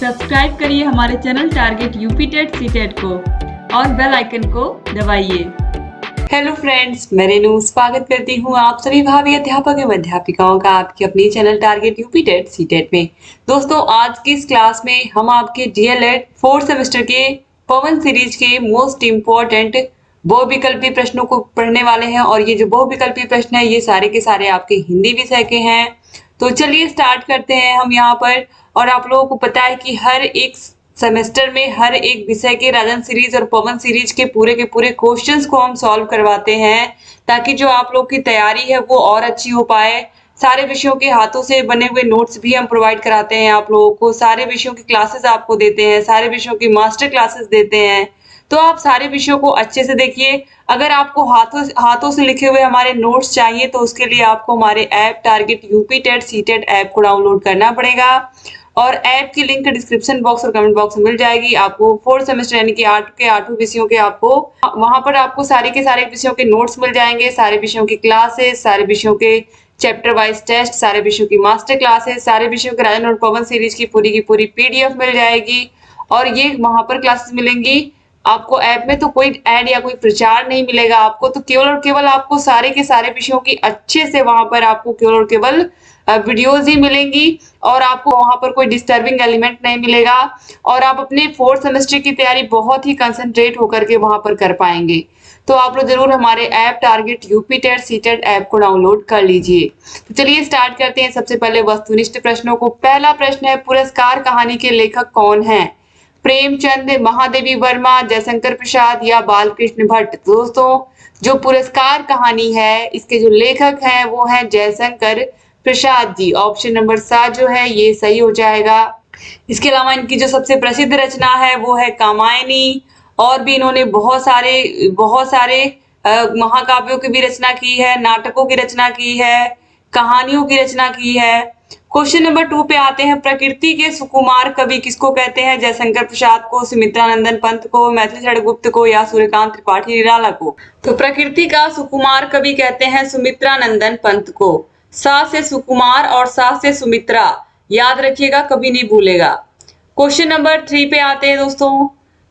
Subscribe करिए हमारे channel target UP TET CTET को और बेल आइकन को दबाइए। हेलो फ्रेंड्स, मैं रेनू स्वागत करती हूँ आप सभी भावी अध्यापक एवं अध्यापिकाओं का आपके अपने channel target UP TET CTET में। दोस्तों, आज की इस क्लास में हम आपके डीएलएड 4th सेमेस्टर के पवन सीरीज के मोस्ट इम्पोर्टेंट बहुविकल्पी प्रश्नों को पढ़ने वाले हैं और ये जो बहुविकल्पी प्रश्न है ये सारे के सारे आपके हिंदी विषय के हैं। तो चलिए स्टार्ट करते हैं हम यहाँ पर। और आप लोगों को पता है कि हर एक सेमेस्टर में हर एक विषय के राजन सीरीज और पवन सीरीज के पूरे क्वेश्चंस को हम सॉल्व करवाते हैं ताकि जो आप लोग की तैयारी है वो और अच्छी हो पाए। सारे विषयों के हाथों से बने हुए नोट्स भी हम प्रोवाइड कराते हैं आप लोगों को, सारे विषयों की क्लासेस आपको देते हैं, सारे विषयों की मास्टर क्लासेस देते हैं। तो आप सारे विषयों को अच्छे से देखिए। अगर आपको हाथों से लिखे हुए हमारे नोट्स चाहिए तो उसके लिए आपको हमारे app target UP TET CTET app को डाउनलोड करना पड़ेगा और ऐप की लिंक डिस्क्रिप्शन बॉक्स और कमेंट बॉक्स में मिल जाएगी। आपको 4th सेमेस्टर यानी कि 8 के 8 विषयों के आपको वहां पर आपको सारे के सारे विषयों के नोट्स मिल जाएंगे, सारे विषयों की क्लासेस, सारे विषयों के चैप्टर वाइज टेस्ट, सारे विषयों की मास्टर क्लासेस, सारे विषयों के राजन और पवन सीरीज की पूरी पीडीएफ मिल जाएगी और ये वहां पर क्लासेस मिलेंगी। आपको ऐप में तो कोई ऐड या कोई प्रचार नहीं मिलेगा आपको, तो केवल और केवल आपको सारे के सारे विषयों की अच्छे से वहां पर आपको केवल और केवल वीडियोस ही मिलेंगी और आपको वहां पर कोई डिस्टर्बिंग एलिमेंट नहीं मिलेगा और आप अपने 4th सेमेस्टर की तैयारी बहुत ही कंसंट्रेट होकर के वहां पर कर पाएंगे। तो आप लोग जरूर हमारे app target UP TET CTET app को डाउनलोड कर लीजिए। तो चलिए स्टार्ट करते हैं सबसे पहले वस्तुनिष्ठ प्रश्नों को। पहला प्रश्न है, पुरस्कार कहानी के लेखक कौन है? प्रेमचंद, महादेवी वर्मा, जयशंकर प्रसाद या बालकृष्ण भट्ट? दोस्तों, जो पुरस्कार कहानी है इसके जो लेखक हैं वो हैं जयशंकर प्रसाद जी। ऑप्शन नंबर 7 जो है ये सही हो जाएगा। इसके अलावा इनकी जो सबसे प्रसिद्ध रचना है वो है कामायनी और भी इन्होंने बहुत सारे महाकाव्यों की भी रचना की है, नाटकों की रचना की है, कहानियों की रचना की है। क्वेश्चन नंबर 2 पे आते हैं, प्रकृति के सुकुमार कवि किसको कहते हैं? जयशंकर प्रसाद को, सुमित्रानंदन पंत को, मैथिली गुप्त को या सूर्यकांत त्रिपाठी निराला को? तो प्रकृति का सुकुमार कवि कहते हैं सुमित्रानंदन पंत को। सा से सुकुमार और सा से सुमित्रा, याद रखिएगा, कभी नहीं भूलेगा। क्वेश्चन नंबर 3 पे आते हैं दोस्तों,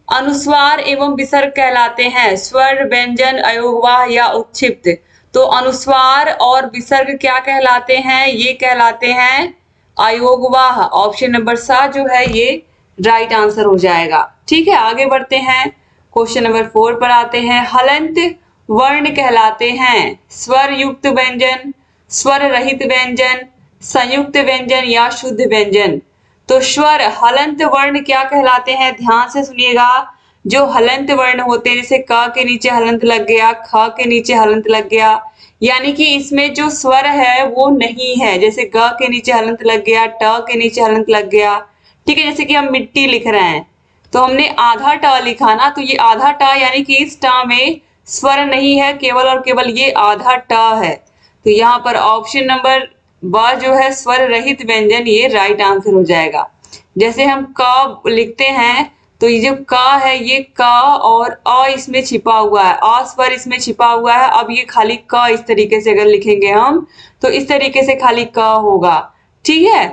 अनुस्वार एवं विसर्ग कहलाते हैं स्वर, व्यंजन, अयोगवाह या उत्क्षिप्त? तो अनुस्वार और विसर्ग क्या कहलाते हैं? ये कहलाते हैं अयोगवाह। ऑप्शन नंबर 7 जो है ये राइट आंसर हो जाएगा। ठीक है, आगे बढ़ते हैं। क्वेश्चन नंबर 4 पर आते हैं, हलंत वर्ण कहलाते हैं स्वर युक्त व्यंजन, स्वर रहित व्यंजन, संयुक्त व्यंजन या शुद्ध व्यंजन? तो स्वर हलंत वर्ण क्या कहलाते हैं? ध्यान से सुनिएगा। जो हलंत वर्ण होते हैं, जैसे क के नीचे हलंत लग गया, ख के नीचे हलंत लग गया, यानी कि इसमें जो स्वर है वो नहीं है। जैसे ग के नीचे हलंत लग गया, ट के नीचे हलंत लग गया। ठीक है, जैसे कि हम मिट्टी लिख रहे हैं तो हमने आधा ट लिखा ना, तो ये आधा ट यानी कि इस ट में स्वर नहीं है, केवल और केवल ये आधा ट है। तो यहाँ पर ऑप्शन नंबर ब जो है स्वर रहित व्यंजन, ये राइट आंसर हो जाएगा। जैसे हम क लिखते हैं तो ये जो क है ये क और अ इसमें छिपा हुआ है, अ स्वर इसमें छिपा हुआ है। अब ये खाली क इस तरीके से अगर लिखेंगे हम तो इस तरीके से खाली क होगा। ठीक है,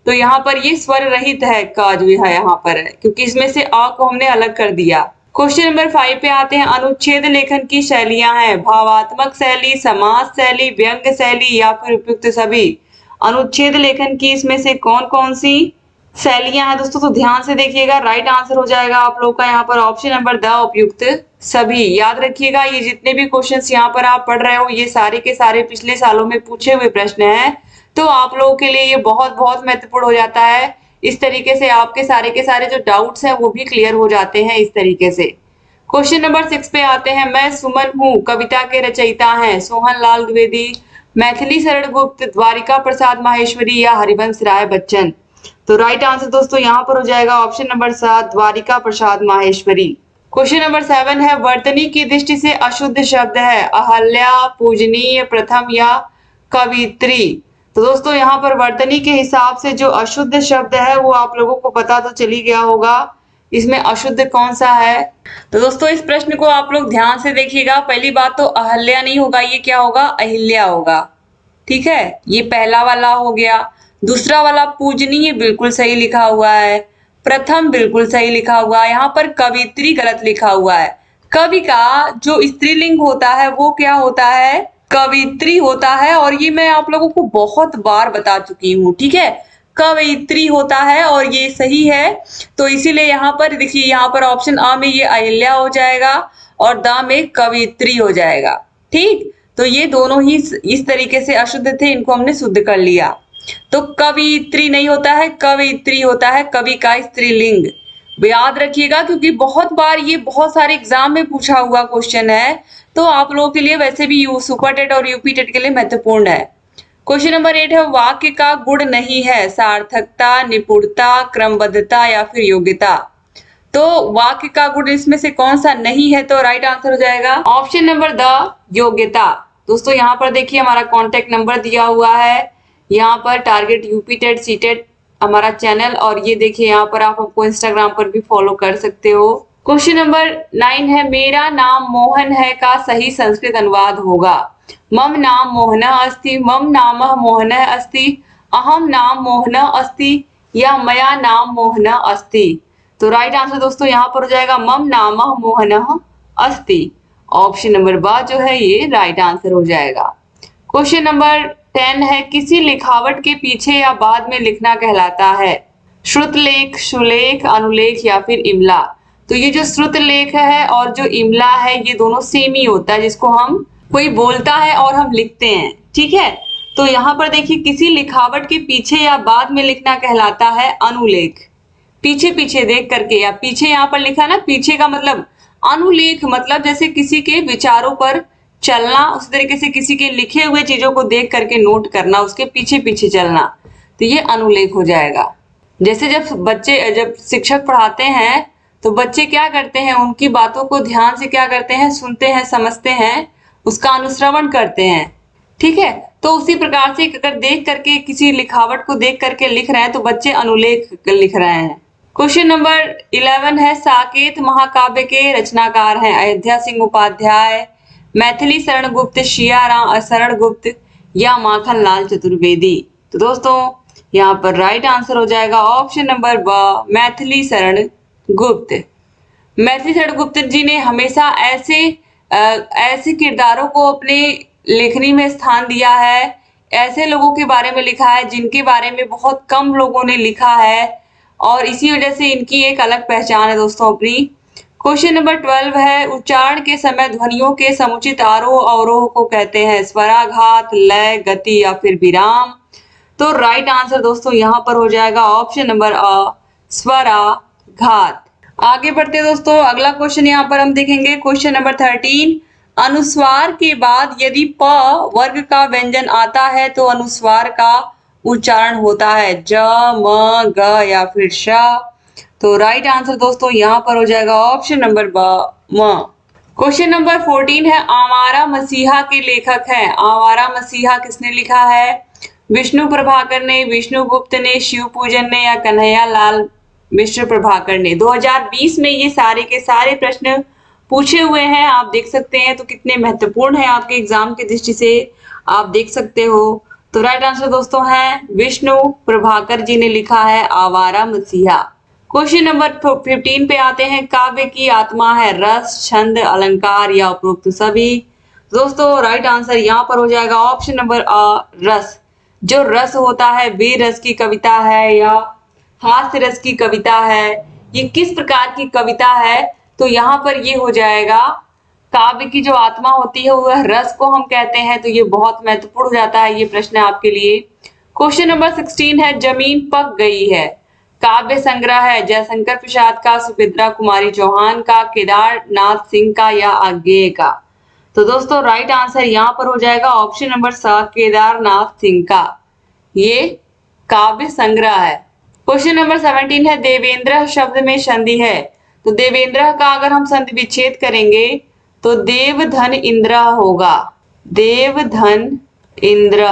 तो यहाँ पर ये स्वर रहित है, क जो है यहाँ पर है, क्योंकि इसमें से अ को हमने अलग कर दिया। क्वेश्चन नंबर 5 पे आते हैं, अनुच्छेद लेखन की शैलियां हैं भावात्मक शैली, समास शैली, व्यंग्य शैली या फिर उपयुक्त सभी? अनुच्छेद लेखन की इसमें से कौन कौन सी शैलियां हैं दोस्तों? तो ध्यान से देखिएगा, राइट आंसर हो जाएगा आप लोग का यहाँ पर ऑप्शन नंबर द उपयुक्त सभी। याद रखिएगा, ये जितने भी क्वेश्चंस यहाँ पर आप पढ़ रहे हो ये सारे के सारे पिछले सालों में पूछे हुए प्रश्न हैं, तो आप लोगों के लिए ये बहुत बहुत महत्वपूर्ण हो जाता है। इस तरीके से आपके सारे के सारे जो डाउट्स हैं वो भी क्लियर हो जाते हैं इस तरीके से। क्वेश्चन नंबर 6 पे आते हैं, मैं सुमन हूँ कविता के रचयिता हैं सोहन लाल द्विवेदी, मैथिली शरण गुप्त, द्वारिका प्रसाद माहेश्वरी या हरिवंश राय बच्चन? तो राइट आंसर दोस्तों यहाँ पर हो जाएगा ऑप्शन नंबर 7 द्वारिका प्रसाद माहेश्वरी। क्वेश्चन नंबर 7 है, वर्तनी की दृष्टि से अशुद्ध शब्द है अहल्या, पूजनीय, प्रथम या कवित्री? तो दोस्तों यहाँ पर वर्तनी के हिसाब से जो अशुद्ध शब्द है वो आप लोगों को पता तो चली गया होगा, इसमें अशुद्ध कौन सा है? तो दोस्तों इस प्रश्न को आप लोग ध्यान से देखिएगा। पहली बात तो अहल्या नहीं होगा, ये क्या होगा? अहिल्या होगा। ठीक है, ये पहला वाला हो गया। दूसरा वाला पूजनीय बिल्कुल सही लिखा हुआ है। प्रथम बिल्कुल सही लिखा हुआ है। यहाँ पर कवित्री गलत लिखा हुआ है। कवि का जो स्त्रीलिंग होता है वो क्या होता है? कवित्री होता है। और ये मैं आप लोगों को बहुत बार बता चुकी हूँ, ठीक है। कवित्री होता है और ये सही है। तो इसीलिए यहाँ पर देखिए, यहाँ पर ऑप्शन अ में ये अहिल्या हो जाएगा और द में कवित्री हो जाएगा। ठीक, तो ये दोनों ही इस तरीके से अशुद्ध थे, इनको हमने शुद्ध कर लिया। तो कवित्री नहीं होता है, कवित्री होता है, कवि का स्त्रीलिंग। याद रखिएगा, क्योंकि बहुत बार ये बहुत सारे एग्जाम में पूछा हुआ क्वेश्चन है, तो आप लोगों के लिए वैसे भी सुपर टेट और यूपी टेट के लिए महत्वपूर्ण है। क्वेश्चन नंबर 8 है, वाक्य का गुण नहीं है सार्थकता, निपुणता, क्रमबद्धता या फिर योग्यता। तो वाक्य का गुण इसमें से कौन सा नहीं है? तो राइट आंसर हो जाएगा ऑप्शन नंबर द, योग्यता। दोस्तों यहाँ पर देखिए हमारा कॉन्टेक्ट नंबर दिया हुआ है, यहाँ पर target UP TET C TET हमारा चैनल, और ये देखिए यहाँ पर आप हमको इंस्टाग्राम पर भी फॉलो कर सकते हो। क्वेश्चन नंबर 9 है, मेरा नाम मोहन है का सही संस्कृत अनुवाद होगा। मम नाम मोहनः अस्ति, मम नामः मोहनः अस्ति, अहम नाम मोहनः अस्ति या मया नाम मोहनः अस्ति। तो राइट आंसर दोस्तों यहाँ पर हो जाएगा मम नामः मोहनः अस्ति। ऑप्शन नंबर बा जो है ये राइट आंसर हो जाएगा। क्वेश्चन नंबर 10 है, किसी लिखावट के पीछे या बाद में लिखना कहलाता है श्रुतलेख, सुलेख, अनुलेख या फिर इमला। तो ये जो श्रुतलेख है और जो इमला है ये दोनों सेम ही होता है, जिसको हम कोई बोलता है और हम लिखते हैं, ठीक है। तो यहाँ पर देखिए, किसी लिखावट के पीछे या बाद में लिखना कहलाता है अनुलेख। पीछे पीछे देख करके, या पीछे यहाँ पर लिखा ना, पीछे का मतलब अनुलेख, मतलब जैसे किसी के विचारों पर चलना, उस तरीके से किसी के लिखे हुए चीजों को देख करके नोट करना, उसके पीछे पीछे चलना, तो ये अनुलेख हो जाएगा। जैसे जब शिक्षक पढ़ाते हैं तो बच्चे क्या करते हैं, उनकी बातों को ध्यान से क्या करते हैं, सुनते हैं, समझते हैं, उसका अनुश्रवण करते हैं, ठीक है। तो उसी प्रकार से अगर देख करके किसी लिखावट को देख करके लिख रहे हैं तो बच्चे अनुलेख लिख रहे हैं। क्वेश्चन नंबर 11 है, साकेत महाकाव्य के रचनाकार हैं अयोध्या सिंह उपाध्याय, मैथिली शरण गुप्त, शियाराम शरण गुप्त या माखन लाल चतुर्वेदी। तो दोस्तों यहाँ पर राइट आंसर हो जाएगा ऑप्शन नंबर ब, मैथिली शरण गुप्त। मैथिली शरण गुप्त जी ने हमेशा ऐसे किरदारों को अपने लेखनी में स्थान दिया है, ऐसे लोगों के बारे में लिखा है जिनके बारे में बहुत कम लोगों ने लिखा है, और इसी वजह से इनकी एक अलग पहचान है दोस्तों अपनी। क्वेश्चन नंबर 12 है, उच्चारण के समय ध्वनियों के समुचित आरोह अवरोह को कहते हैं स्वराघात, लय, गति या फिर विराम। तो राइट आंसर दोस्तों यहाँ पर हो जाएगा ऑप्शन नंबर अ, स्वराघात। आगे बढ़ते दोस्तों, अगला क्वेश्चन यहाँ पर हम देखेंगे क्वेश्चन नंबर 13, अनुस्वार के बाद यदि प वर्ग का व्यंजन आता है तो अनुस्वार का उच्चारण होता है ज, म, ग या फिर श। तो राइट आंसर दोस्तों यहाँ पर हो जाएगा ऑप्शन नंबर ब, म। क्वेश्चन नंबर 14 है, आवारा मसीहा के लेखक हैं। आवारा मसीहा किसने लिखा है? विष्णु प्रभाकर ने, विष्णु गुप्त ने, शिव पूजन ने या कन्हैया लाल मिश्र प्रभाकर ने। 2020 में ये सारे के सारे प्रश्न पूछे हुए हैं, आप देख सकते हैं। तो कितने महत्वपूर्ण है आपके एग्जाम की दृष्टि से, आप देख सकते हो। तो राइट आंसर दोस्तों है विष्णु प्रभाकर जी ने लिखा है आवारा मसीहा। क्वेश्चन नंबर 15 पे आते हैं, काव्य की आत्मा है रस, छंद, अलंकार या उपरोक्त सभी। दोस्तों राइट आंसर यहाँ पर हो जाएगा ऑप्शन नंबर अ, रस। जो रस होता है, वे रस की कविता है या हास्य रस की कविता है, ये किस प्रकार की कविता है? तो यहाँ पर ये हो जाएगा, काव्य की जो आत्मा होती है वह रस को हम कहते हैं। तो ये बहुत महत्वपूर्ण हो जाता है ये प्रश्न आपके लिए। क्वेश्चन नंबर 16 है, जमीन पक गई है। काव्य संग्रह है जयशंकर प्रसाद का, सुभद्रा कुमारी चौहान का, केदारनाथ सिंह का या आज्ञेय का। तो दोस्तों राइट आंसर यहाँ पर हो जाएगा ऑप्शन नंबर स, केदारनाथ सिंह का। ये काव्य संग्रह है। क्वेश्चन नंबर 17 है, देवेंद्र शब्द में संधि है। तो देवेंद्र का अगर हम संधि विच्छेद करेंगे तो देवधन इंद्र होगा, देवधन इंद्र,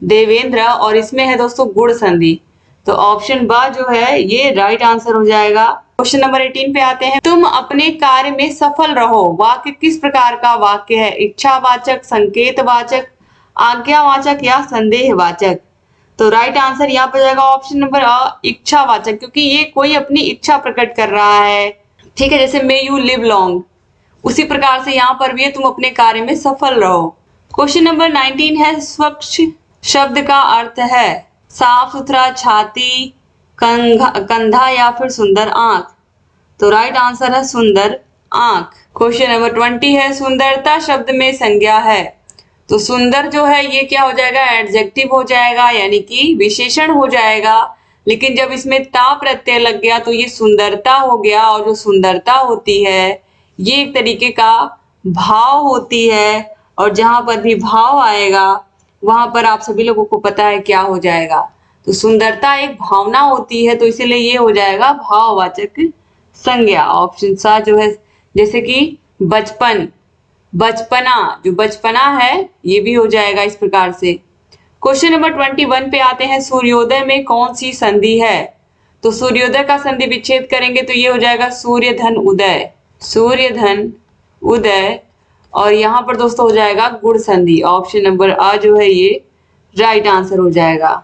देवेंद्र, और इसमें है दोस्तों गुण संधि। तो ऑप्शन बा जो है ये राइट आंसर हो जाएगा। क्वेश्चन नंबर 18 पे आते हैं, तुम अपने कार्य में सफल रहो। वाक्य किस प्रकार का वाक्य है? इच्छावाचक, संकेतवाचक, आज्ञावाचक या संदेहवाचक। तो राइट आंसर यहाँ पर जाएगा ऑप्शन नंबर अ, इच्छावाचक, क्योंकि ये कोई अपनी इच्छा प्रकट कर रहा है। ठीक है, जैसे मे यू लिव लॉन्ग, उसी प्रकार से यहाँ पर भी है तुम अपने कार्य में सफल रहो। क्वेश्चन नंबर 19 है स्वच्छ शब्द का अर्थ है साफ सुथरा, छाती, कंधा या फिर सुंदर आंख। तो राइट आंसर है सुंदर आंख। क्वेश्चन नंबर 20 है सुंदरता शब्द में संज्ञा है। तो सुंदर जो है ये क्या हो जाएगा, एडजेक्टिव हो जाएगा, यानी कि विशेषण हो जाएगा। लेकिन जब इसमें ता प्रत्यय लग गया तो ये सुंदरता हो गया, और जो सुंदरता होती है ये एक तरीके का भाव होती है, और जहां पर भी भाव आएगा वहां पर आप सभी लोगों को पता है क्या हो जाएगा। तो सुंदरता एक भावना होती है, तो इसीलिए ये हो जाएगा भाववाचक संज्ञा। ऑप्शन सा जो है, जैसे कि बचपन, बचपना, जो बचपना है ये भी हो जाएगा इस प्रकार से। क्वेश्चन नंबर 21 पे आते हैं सूर्योदय में कौन सी संधि है। तो सूर्योदय का संधि विच्छेद करेंगे तो ये हो जाएगा सूर्य धन उदय, सूर्य धन उदय, और यहाँ पर दोस्तों हो जाएगा गुण संधि। ऑप्शन नंबर अ जो है ये राइट आंसर हो जाएगा।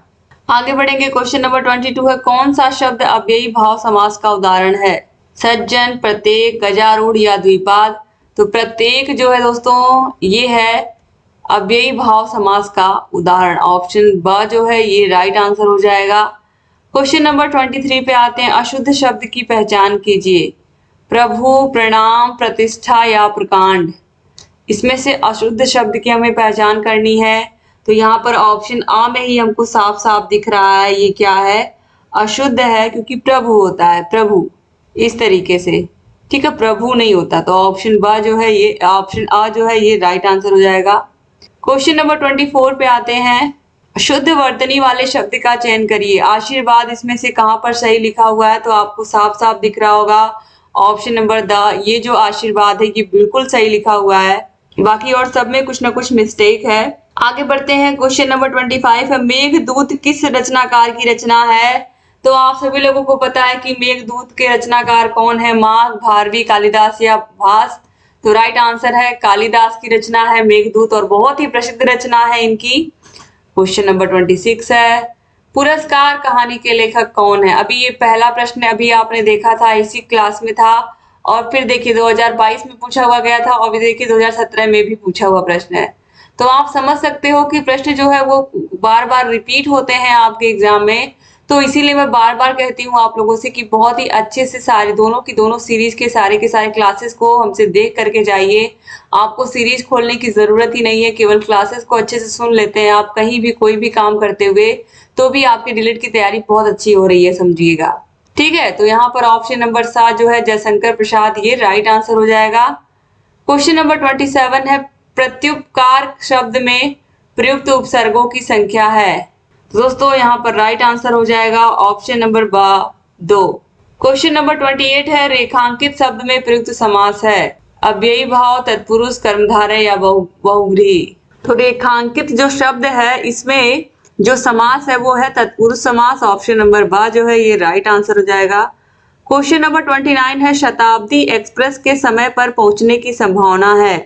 आगे बढ़ेंगे, क्वेश्चन नंबर 22 है कौन सा शब्द अव्ययी भाव समास का उदाहरण है। सज्जन, प्रत्येक, गजारूढ़ या द्विपाद। तो प्रत्येक जो है दोस्तों ये है अव्ययी भाव समास का उदाहरण। ऑप्शन ब जो है ये राइट आंसर हो जाएगा। क्वेश्चन नंबर 23 पे आते हैं अशुद्ध शब्द की पहचान कीजिए। प्रभु, प्रणाम, प्रतिष्ठा या प्रकांड। इसमें से अशुद्ध शब्द की हमें पहचान करनी है। तो यहाँ पर ऑप्शन आ में ही हमको साफ साफ दिख रहा है ये क्या है, अशुद्ध है, क्योंकि प्रभु होता है, प्रभु इस तरीके से। ठीक है, प्रभु नहीं होता। तो ऑप्शन ब जो है ये, ऑप्शन आ जो है ये राइट आंसर हो जाएगा। क्वेश्चन नंबर 24 पे आते हैं शुद्ध वर्तनी वाले शब्द का चयन करिए। आशीर्वाद इसमें से कहाँ पर सही लिखा हुआ है, तो आपको साफ साफ दिख रहा होगा ऑप्शन नंबर द, ये जो आशीर्वाद है ये बिल्कुल सही लिखा हुआ है, बाकी और सब में कुछ ना कुछ मिस्टेक है। आगे बढ़ते हैं, क्वेश्चन नंबर 25 है मेघदूत किस रचनाकार की रचना है। तो आप सभी लोगों को पता है कि मेघदूत के रचनाकार कौन है, माघ, भारवी, कालिदास या भास। तो राइट आंसर है कालिदास की रचना है मेघदूत, और बहुत ही प्रसिद्ध रचना है इनकी। क्वेश्चन नंबर 26 है पुरस्कार कहानी के लेखक कौन है। अभी ये पहला प्रश्न अभी आपने देखा था, इसी क्लास में था, और फिर देखिए 2022 में पूछा हुआ गया था, और भी देखिए 2017 में भी पूछा हुआ प्रश्न है। तो आप समझ सकते हो कि प्रश्न जो है वो बार बार रिपीट होते हैं आपके एग्जाम में। तो इसीलिए मैं बार बार कहती हूँ आप लोगों से कि बहुत ही अच्छे से सारे दोनों की दोनों सीरीज के सारे क्लासेस को हमसे देख करके जाइए। आपको सीरीज खोलने की जरूरत ही नहीं है, केवल क्लासेस को अच्छे से सुन लेते हैं आप कहीं भी कोई भी काम करते हुए, तो भी आपकी डिलीट की तैयारी बहुत अच्छी हो रही है, समझिएगा। ठीक है, तो यहाँ पर ऑप्शन नंबर 7 जो है जयशंकर प्रसाद, ये राइट आंसर हो जाएगा। क्वेश्चन नंबर 27 है प्रत्युपकार शब्द में प्रयुक्त उपसर्गों की संख्या है। दोस्तों यहाँ पर राइट आंसर हो जाएगा ऑप्शन नंबर 2। क्वेश्चन नंबर 28 है रेखांकित शब्द में प्रयुक्त समास है। अव्ययी भाव, तत्पुरुष, कर्मधारय या बहुव्रीहि। तो रेखांकित जो शब्द है इसमें जो समास है वो है तत्पुरुष समास। ऑप्शन नंबर ब जो है ये राइट आंसर हो जाएगा। क्वेश्चन नंबर 29 है शताब्दी एक्सप्रेस के समय पर पहुंचने की संभावना है।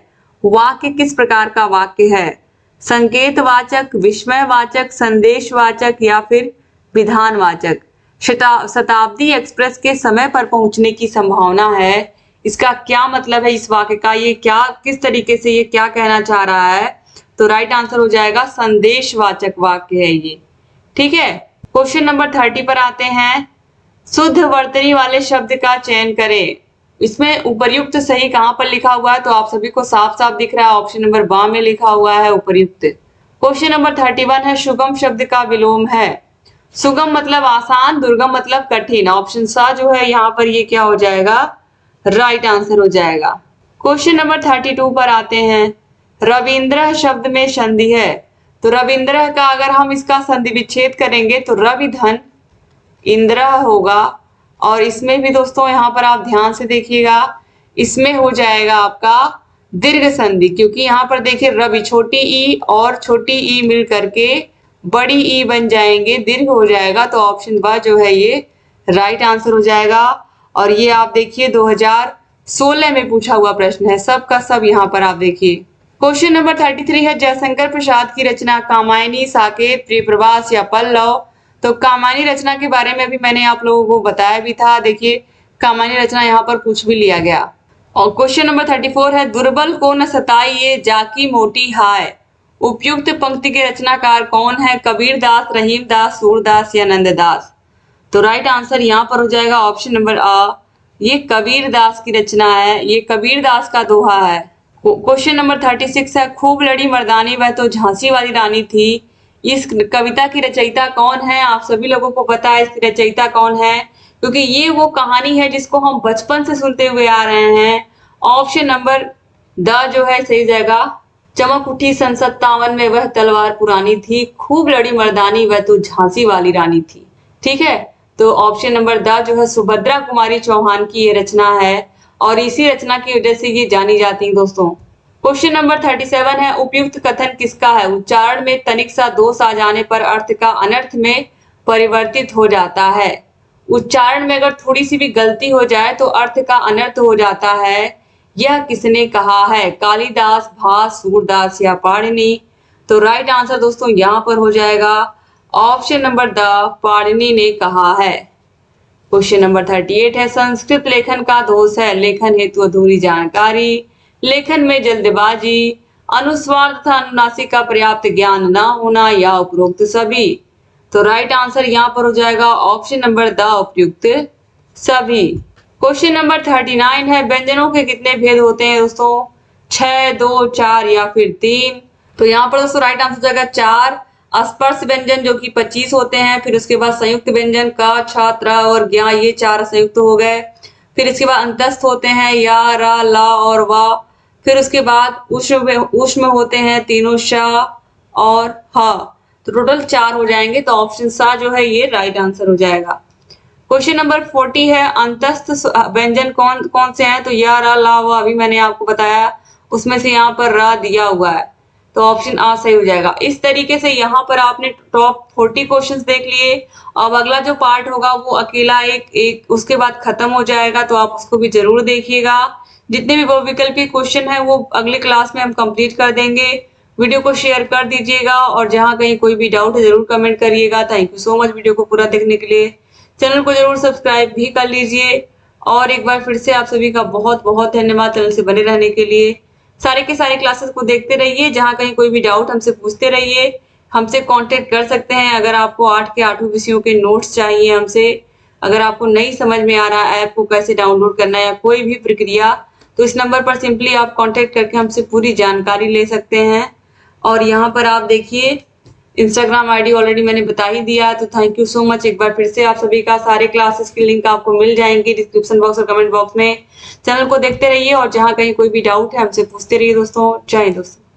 वाक्य किस प्रकार का वाक्य है, संकेतवाचक, विस्मयवाचक, संदेशवाचक या फिर विधानवाचक। शताब्दी एक्सप्रेस के समय पर पहुंचने की संभावना है, इसका क्या मतलब है इस वाक्य का, ये क्या किस तरीके से ये क्या कहना चाह रहा है। तो राइट आंसर हो जाएगा संदेशवाचक वाक्य है ये। ठीक है, क्वेश्चन नंबर 30 पर आते हैं शुद्ध वर्तनी वाले शब्द का चयन करें। इसमें उपर्युक्त सही कहां पर लिखा हुआ है, तो आप सभी को साफ साफ दिख रहा है, ऑप्शन नंबर ब में लिखा हुआ है उपर्युक्त। क्वेश्चन नंबर 31 है सुगम शब्द का विलोम है। सुगम मतलब आसान, दुर्गम मतलब कठिन। ऑप्शन सा जो है यहाँ पर ये क्या हो जाएगा, राइट आंसर हो जाएगा। क्वेश्चन नंबर 32 पर आते हैं रविंद्र शब्द में संधि है। तो रविंद्र का अगर हम इसका संधि विच्छेद करेंगे तो रवि धन इंद्र होगा, और इसमें भी दोस्तों यहाँ पर आप ध्यान से देखिएगा, इसमें हो जाएगा आपका दीर्घ संधि, क्योंकि यहाँ पर देखिए रवि छोटी ई और छोटी ई मिल करके बड़ी ई बन जाएंगे, दीर्घ हो जाएगा। तो ऑप्शन ब जो है ये राइट आंसर हो जाएगा। और ये आप देखिए 2016 में पूछा हुआ प्रश्न है, सब का सब यहाँ पर आप देखिए क्वेश्चन नंबर 33 है जयशंकर प्रसाद की रचना कामायनी, साकेत, प्रियप्रभास या पल्लव। तो कामायनी रचना के बारे में भी मैंने आप लोगों को बताया भी था। देखिए कामायनी रचना यहाँ पर पूछ भी लिया गया। और क्वेश्चन नंबर 34 है दुर्बल को न सताइए जाकी मोटी हाय। उपयुक्त पंक्ति के रचनाकार कौन है? कबीर दास, रहीम दास, सूरदास या नंददास। तो राइट आंसर यहाँ पर हो जाएगा ऑप्शन नंबर आ, ये कबीर दास की रचना है, ये कबीर दास का दोहा है। क्वेश्चन नंबर 36 है खूब लड़ी मर्दानी वह तो झांसी वाली रानी थी। इस कविता की रचयिता कौन है? आप सभी लोगों को पता है इसकी रचयिता कौन है, क्योंकि ये वो कहानी है जिसको हम बचपन से सुनते हुए आ रहे हैं। ऑप्शन नंबर द जो है सही जाएगा। चमक उठी सन 57 में वह तलवार पुरानी थी, खूब लड़ी मर्दानी वह तो झांसी वाली रानी थी। ठीक है, तो ऑप्शन नंबर द जो है सुभद्रा कुमारी चौहान की ये रचना है और इसी रचना की वजह से ये जानी जाती है दोस्तों। क्वेश्चन नंबर 37 है उपयुक्त कथन किसका है? उच्चारण में तनिक सा दोष आ जाने पर अर्थ का अनर्थ में परिवर्तित हो जाता है। उच्चारण में अगर थोड़ी सी भी गलती हो जाए तो अर्थ का अनर्थ हो जाता है। यह किसने कहा है? कालिदास, भास, सूरदास या पाणिनि। तो राइट आंसर दोस्तों यहाँ पर हो जाएगा ऑप्शन नंबर द, पाणिनि ने कहा है। क्वेश्चन नंबर 38 है संस्कृत लेखन का दोष है लेखन हेतु अधूरी जानकारी, लेखन में जल्दबाजी, अनुस्वार तथा अनुनासिक का पर्याप्त ज्ञान न होना या उपरोक्त सभी। तो राइट आंसर यहाँ पर हो जाएगा ऑप्शन नंबर द, उपयुक्त सभी। क्वेश्चन नंबर 39 है व्यंजनों के कितने भेद होते हैं दोस्तों? 6, 2, 4 या फिर 3। तो यहाँ पर दोस्तों राइट आंसर हो जाएगा 4। स्पर्श व्यंजन जो कि 25 होते हैं, फिर उसके बाद संयुक्त व्यंजन का, छ, त्र और ज्ञा, ये 4 संयुक्त हो गए। फिर इसके बाद अंतस्थ होते हैं या, रा, ला और वा। फिर उसके बाद उष्म होते हैं तीनों, श और ह। तो टोटल 4 हो जाएंगे। तो ऑप्शन सा जो है ये राइट आंसर हो जाएगा। क्वेश्चन नंबर 40 है अंतस्थ व्यंजन कौन कौन से हैं? तो या, रा, ला, वा अभी मैंने आपको बताया, उसमें से यहाँ पर रा दिया हुआ है, तो ऑप्शन आ सही हो जाएगा। इस तरीके से यहाँ पर आपने टॉप 40 क्वेश्चंस देख लिए। अब अगला जो पार्ट होगा वो अकेला एक उसके बाद खत्म हो जाएगा, तो आप उसको भी जरूर देखिएगा। जितने भी वो विकल्पीय क्वेश्चन है वो अगले क्लास में हम कंप्लीट कर देंगे। वीडियो को शेयर कर दीजिएगा और जहाँ कहीं कोई भी डाउट है जरूर कमेंट करिएगा। Thank you so much video को पूरा देखने के लिए। चैनल को जरूर सब्सक्राइब भी कर लीजिए और एक बार फिर से आप सभी का बहुत बहुत धन्यवाद चैनल से बने रहने के लिए। सारे के सारे क्लासेस को देखते रहिए, जहाँ कहीं कोई भी डाउट हमसे पूछते रहिए, हमसे कांटेक्ट कर सकते हैं। अगर आपको 8 के 8 विषयों के नोट्स चाहिए हमसे, अगर आपको नहीं समझ में आ रहा ऐप को कैसे डाउनलोड करना है या कोई भी प्रक्रिया, तो इस नंबर पर सिंपली आप कांटेक्ट करके हमसे पूरी जानकारी ले सकते हैं। और यहाँ पर आप देखिए इंस्टाग्राम आईडी ऑलरेडी मैंने बता ही दिया, तो थैंक यू सो मच। एक बार फिर से आप सभी का सारे क्लासेस की लिंक आपको मिल जाएंगी डिस्क्रिप्शन बॉक्स और कमेंट बॉक्स में। चैनल को देखते रहिए और जहाँ कहीं कोई भी डाउट है हमसे पूछते रहिए दोस्तों। जय हिंद दोस्तों।